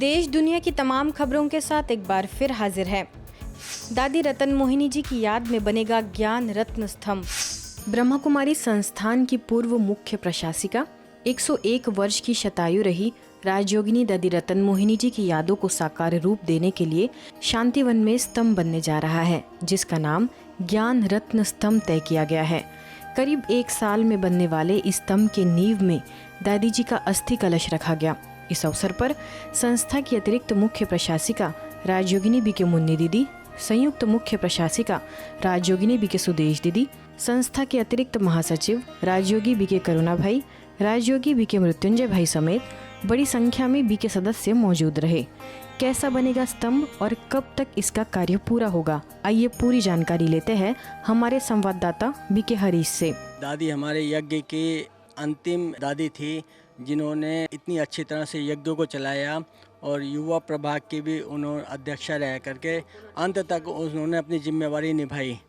देश दुनिया की तमाम खबरों के साथ एक बार फिर हाजिर है। दादी रतन मोहिनी जी की याद में बनेगा ज्ञान रत्न स्तंभ। ब्रह्मा कुमारी संस्थान की पूर्व मुख्य प्रशासिका 101 वर्ष की शतायु रही राजयोगिनी दादी रतन मोहिनी जी की यादों को साकार रूप देने के लिए शांतिवन में स्तंभ बनने जा रहा है, जिसका नाम ज्ञान रत्न स्तंभ तय किया गया है। करीब 1 साल में बनने वाले इस स्तंभ के नींव में दादी जी का अस्थि कलश रखा गया। इस अवसर पर संस्था की अतिरिक्त मुख्य प्रशासिका राजयोगिनी बी के मुन्नी दीदी, संयुक्त मुख्य प्रशासिका राजयोगिनी बी के सुदेश दीदी, संस्था के अतिरिक्त महासचिव राजयोगी बी के करुणा भाई, राजयोगी बी के मृत्युंजय भाई समेत बड़ी संख्या में बी के सदस्य मौजूद रहे। कैसा बनेगा स्तंभ और कब तक इसका कार्य पूरा होगा, आइए पूरी जानकारी लेते हैं हमारे संवाददाता बी के हरीश से। दादी हमारे यज्ञ की अंतिम दादी थी, जिन्होंने इतनी अच्छी तरह से यज्ञों को चलाया और युवा प्रभाग की भी उन्होंने अध्यक्षा रह करके अंत तक उन्होंने अपनी जिम्मेवारी निभाई।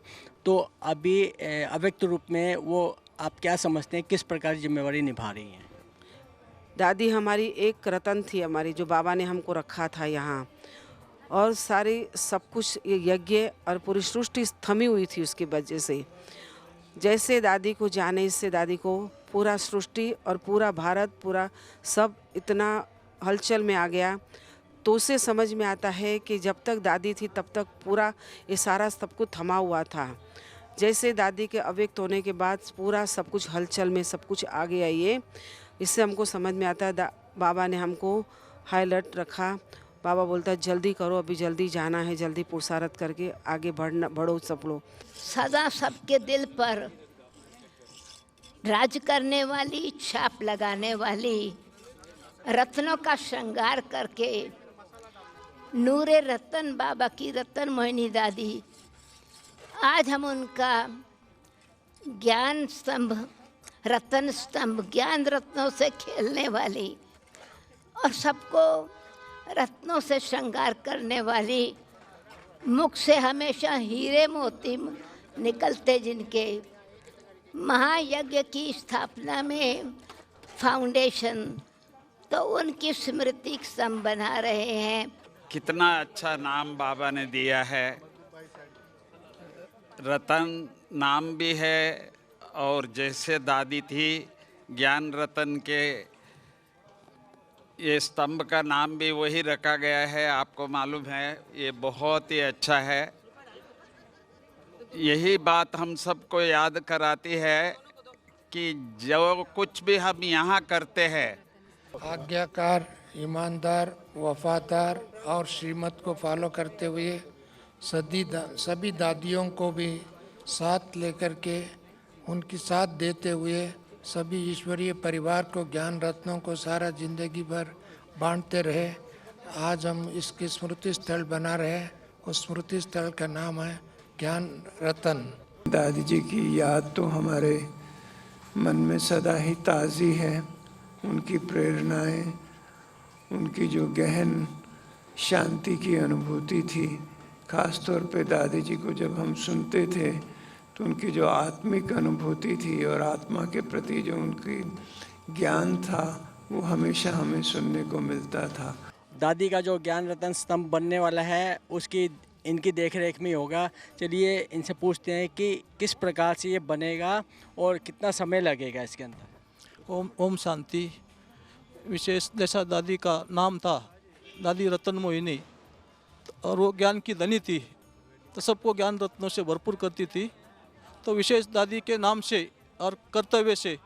तो अभी अव्यक्त रूप में वो आप क्या समझते हैं, किस प्रकार जिम्मेवारी निभा रही हैं? दादी हमारी एक रतन थी, हमारी जो बाबा ने हमको रखा था यहाँ, और सारी सब कुछ यज्ञ और पूरी सृष्टि थमी हुई थी उसकी वजह से। जैसे दादी को जाने इससे दादी को पूरा सृष्टि और पूरा भारत पूरा सब इतना हलचल में आ गया। तो उसे समझ में आता है कि जब तक दादी थी तब तक पूरा ये सारा सब कुछ थमा हुआ था। जैसे दादी के अव्यक्त होने के बाद पूरा सब कुछ हलचल में सब कुछ आ गया। ये इससे हमको समझ में आता है बाबा ने हमको हाई अलर्ट रखा। बाबा बोलता है जल्दी करो, अभी जल्दी जाना है, जल्दी पुरुषार्थ करके आगे बढ़ो सब लोग। सदा सबके दिल पर राज करने वाली, छाप लगाने वाली, रत्नों का श्रृंगार करके नूरे रतन बाबा की रतन मोहिनी दादी, आज हम उनका ज्ञान स्तंभ, रतन स्तंभ, ज्ञान रत्नों से खेलने वाली और सबको रत्नों से श्रृंगार करने वाली, मुख से हमेशा हीरे मोती निकलते जिनके, महायज्ञ की स्थापना में फाउंडेशन, तो उनकी स्मृति स्तंभ बना रहे हैं। कितना अच्छा नाम बाबा ने दिया है। रतन नाम भी है और जैसे दादी थी ज्ञान रतन के, ये स्तंभ का नाम भी वही रखा गया है। आपको मालूम है, ये बहुत ही अच्छा है। यही बात हम सबको याद कराती है कि जो कुछ भी हम यहाँ करते हैं, आज्ञाकार, ईमानदार, वफादार और श्रीमत को फॉलो करते हुए सभी दादियों को भी साथ लेकर के उनकी साथ देते हुए सभी ईश्वरीय परिवार को ज्ञान रत्नों को सारा जिंदगी भर बांटते रहे। आज हम इसके स्मृति स्थल बना रहे, उस स्मृति स्थल का नाम है ज्ञान रतन। दादी जी की याद तो हमारे मन में सदा ही ताज़ी है। उनकी प्रेरणाएं, उनकी जो गहन शांति की अनुभूति थी, ख़ास तौर पे दादी जी को जब हम सुनते थे तो उनकी जो आत्मिक अनुभूति थी और आत्मा के प्रति जो उनकी ज्ञान था, वो हमेशा हमें सुनने को मिलता था। दादी का जो ज्ञान रतन स्तंभ बनने वाला है, उसकी इनकी देखरेख में होगा। चलिए इनसे पूछते हैं कि किस प्रकार से ये बनेगा और कितना समय लगेगा इसके अंदर। ओम शांति। विशेष जैसा दादी का नाम था दादी रतन मोहिनी, और वो ज्ञान की धनी थी, तो सबको ज्ञान रत्नों से भरपूर करती थी। तो विशेष दादी के नाम से और कर्तव्य से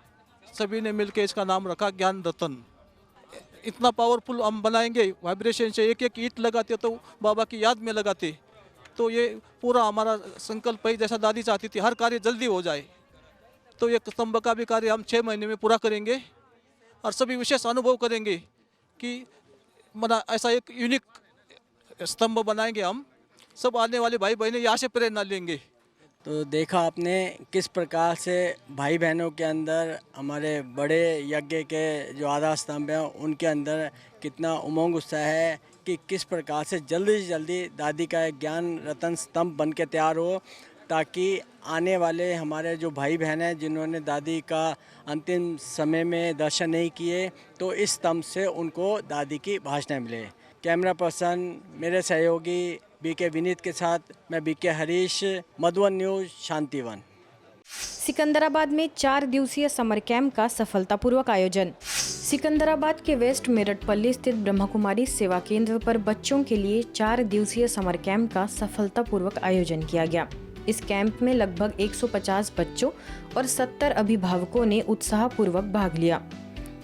सभी ने मिलकर इसका नाम रखा ज्ञान रतन। इतना पावरफुल हम बनाएंगे, वाइब्रेशन से एक एक ईंट लगाते तो बाबा की याद में लगाते, तो ये पूरा हमारा संकल्प है। जैसा दादी चाहती थी हर कार्य जल्दी हो जाए, तो ये स्तंभ का भी कार्य हम 6 महीने में पूरा करेंगे और सभी विशेष अनुभव करेंगे कि मना ऐसा एक यूनिक स्तंभ बनाएंगे हम। सब आने वाले भाई बहनें यहाँ से प्रेरणा लेंगे। तो देखा आपने किस प्रकार से भाई बहनों के अंदर, हमारे बड़े यज्ञ के जो आधार स्तंभ हैं उनके अंदर कितना उमंग उत्साह है कि किस प्रकार से जल्दी से जल्दी दादी का एक ज्ञान रतन स्तंभ बन के तैयार हो, ताकि आने वाले हमारे जो भाई बहन हैं जिन्होंने दादी का अंतिम समय में दर्शन नहीं किए, तो इस स्तंभ से उनको दादी की भाषणाएं मिले। कैमरा पर्सन मेरे सहयोगी बीके विनीत के साथ मैं बीके हरीश, मधुबन न्यूज़, शांतिवन। सिकंदराबाद में 4 दिवसीय समर कैंप का सफलतापूर्वक आयोजन। सिकंदराबाद के वेस्ट मेरठपल्ली स्थित ब्रह्मकुमारी सेवा केंद्र पर बच्चों के लिए 4 दिवसीय समर कैंप का सफलतापूर्वक आयोजन किया गया। इस कैंप में लगभग 150 बच्चों और 70 अभिभावकों ने उत्साहपूर्वक भाग लिया।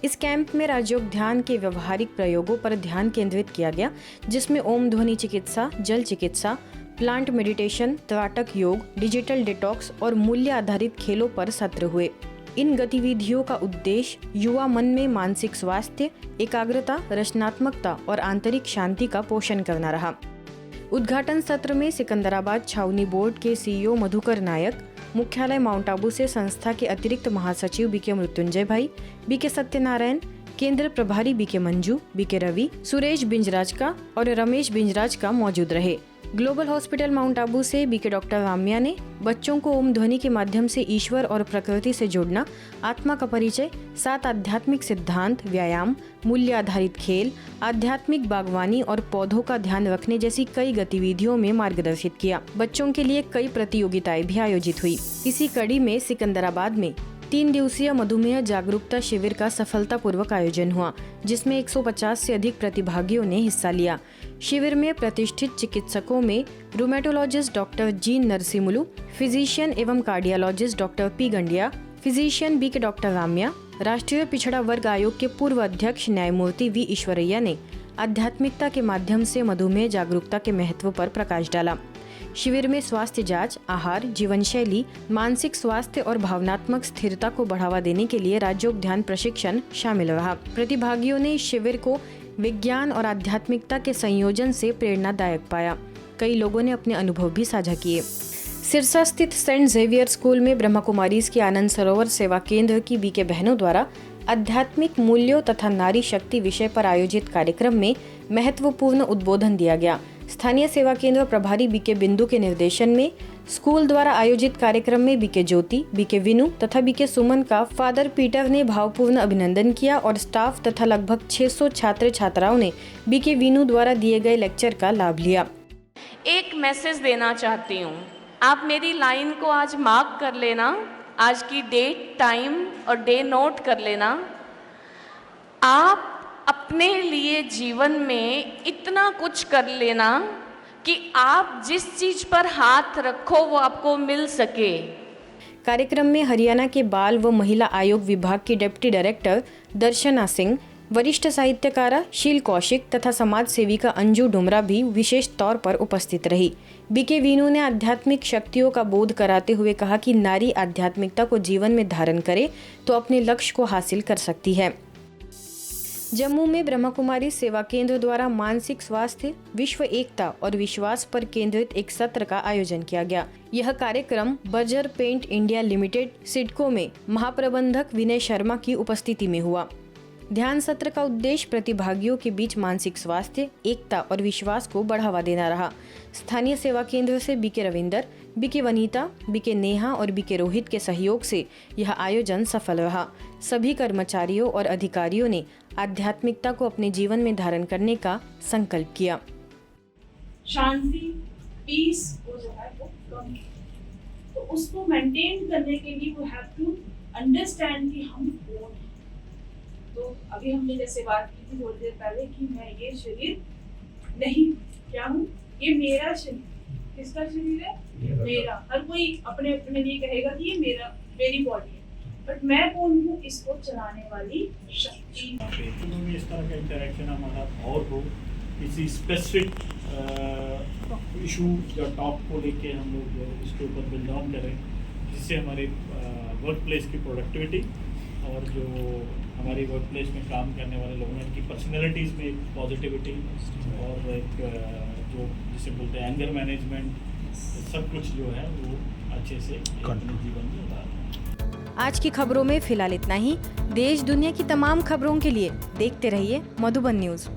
इस कैंप में राजयोग ध्यान के व्यवहारिक प्रयोगों पर ध्यान केंद्रित किया गया, जिसमें ओम ध्वनि चिकित्सा, जल चिकित्सा, प्लांट मेडिटेशन, त्राटक योग, डिजिटल डिटॉक्स और मूल्य आधारित खेलों पर सत्र हुए। इन गतिविधियों का उद्देश्य युवा मन में मानसिक स्वास्थ्य, एकाग्रता, रचनात्मकता और आंतरिक शांति का पोषण करना रहा। उद्घाटन सत्र में सिकंदराबाद छावनी बोर्ड के सीईओ मधुकर नायक, मुख्यालय माउंट आबू से संस्था के अतिरिक्त महासचिव बीके मृत्युंजय भाई, बीके सत्यनारायण, केंद्र प्रभारी बीके मंजू, बीके रवि, सुरेश बिंजराज का और रमेश बिंजराज का मौजूद रहे। ग्लोबल हॉस्पिटल माउंट आबू से बीके डॉक्टर राम्या ने बच्चों को ओम ध्वनि के माध्यम से ईश्वर और प्रकृति से जोड़ना, आत्मा का परिचय, 7 आध्यात्मिक सिद्धांत, व्यायाम, मूल्य आधारित खेल, आध्यात्मिक बागवानी और पौधों का ध्यान रखने जैसी कई गतिविधियों में मार्गदर्शित किया। बच्चों के लिए कई प्रतियोगिताएं भी आयोजित हुई। इसी कड़ी में सिकंदराबाद में 3 दिवसीय मधुमेह जागरूकता शिविर का सफलतापूर्वक आयोजन हुआ, जिसमें 150 से अधिक प्रतिभागियों ने हिस्सा लिया। शिविर में प्रतिष्ठित चिकित्सकों में rheumatologist doctor G Narasimhulu, physician एवं cardiologist doctor P Gandiya, physician B K doctor Ramya, राष्ट्रीय पिछड़ा वर्ग आयोग के पूर्व अध्यक्ष न्यायमूर्ति वी ईश्वरैया ने आध्यात्मिकता के माध्यम से मधुमेह जागरूकता के महत्व पर प्रकाश डाला। शिविर में स्वास्थ्य जांच, आहार, जीवन शैली, मानसिक स्वास्थ्य और भावनात्मक स्थिरता को बढ़ावा देने के लिए राजयोग ध्यान प्रशिक्षण शामिल रहा। प्रतिभागियों ने इस शिविर को विज्ञान और आध्यात्मिकता के संयोजन से प्रेरणादायक पाया। कई लोगों ने अपने अनुभव भी साझा किए। सिरसा स्थित सेंट जेवियर स्कूल में ब्रह्मकुमारीज के आनंद सरोवर सेवा केंद्र की बीके बहनों द्वारा आध्यात्मिक मूल्यों तथा नारी शक्ति विषय पर आयोजित कार्यक्रम में महत्वपूर्ण उद्बोधन दिया गया। स्थानीय सेवा केंद्र प्रभारी बीके बिंदु के निर्देशन में स्कूल द्वारा आयोजित कार्यक्रम में बीके ज्योति, बीके विनु तथा बीके सुमन का फादर पीटर ने भावपूर्ण अभिनंदन किया और स्टाफ तथा लगभग 600 छात्र छात्राओं ने बीके विनु द्वारा दिए गए लेक्चर का लाभ लिया। एक मैसेज देना चाहती हूँ, आप मेरी लाइन को आज मार्क कर लेना, आज की डेट, टाइम और डे नोट कर लेना। आप अपने लिए जीवन में इतना कुछ कर लेना कि आप जिस चीज पर हाथ रखो वो आपको मिल सके। कार्यक्रम में हरियाणा के बाल व महिला आयोग विभाग की डिप्टी डायरेक्टर दर्शना सिंह, वरिष्ठ साहित्यकारा शील कौशिक तथा समाज सेविका अंजू डुमरा भी विशेष तौर पर उपस्थित रही। बीके वीनू ने आध्यात्मिक शक्तियों का बोध कराते हुए कहा कि नारी आध्यात्मिकता को जीवन में धारण करे तो अपने लक्ष्य को हासिल कर सकती है। जम्मू में ब्रह्मकुमारी सेवा केंद्र द्वारा मानसिक स्वास्थ्य, विश्व एकता और विश्वास पर केंद्रित एक सत्र का आयोजन किया गया। यह कार्यक्रम Berger paint India limited Sidco में महाप्रबंधक विनय शर्मा की उपस्थिति में हुआ। ध्यान सत्र का उद्देश्य प्रतिभागियों के बीच मानसिक स्वास्थ्य, एकता और विश्वास को बढ़ावा देना रहा। स्थानीय सेवा केंद्र से BK Ravinder, BK Vanita, BK Neha और बीके रोहित के सहयोग से यह आयोजन सफल रहा। सभी कर्मचारियों और अधिकारियों ने आध्यात्मिकता को अपने जीवन में धारण करने का संकल्प किया। शांति, पीस वो जो है वो कम है, तो उसको मेंटेन करने के लिए वी हैव टू अंडरस्टैंड कि हम कौन हैं। तो अभी हमने जैसे बात की थी थोड़ी देर पहले कि मैं ये शरीर नहीं, क्या हूँ, ये मेरा शरीर। किसका शरीर है? मेरा। हर कोई अपने अपने लिए कहेगा कि ये मेरी बॉडी है, बट मैं कौन हूँ, इसको चलाने वाली शक्ति। इस तरह का इंटरेक्शन हमारा और हो, किसी स्पेसिफिक इशू या टॉप को लेके हम लोग इसके ऊपर बिल्ड ऑन करें, जिससे हमारे वर्क प्लेस की प्रोडक्टिविटी और जो हमारी वर्क प्लेस में काम करने वाले लोगों हैं, उनकी पर्सनैलिटीज़ में एक पॉजिटिविटी और एक जो जिसे बोलते हैं एंगर मैनेजमेंट, सब कुछ जो है वो अच्छे से अपने जीवन में उतारें। आज की खबरों में फिलहाल इतना ही। देश दुनिया की तमाम खबरों के लिए देखते रहिए मधुबन न्यूज़।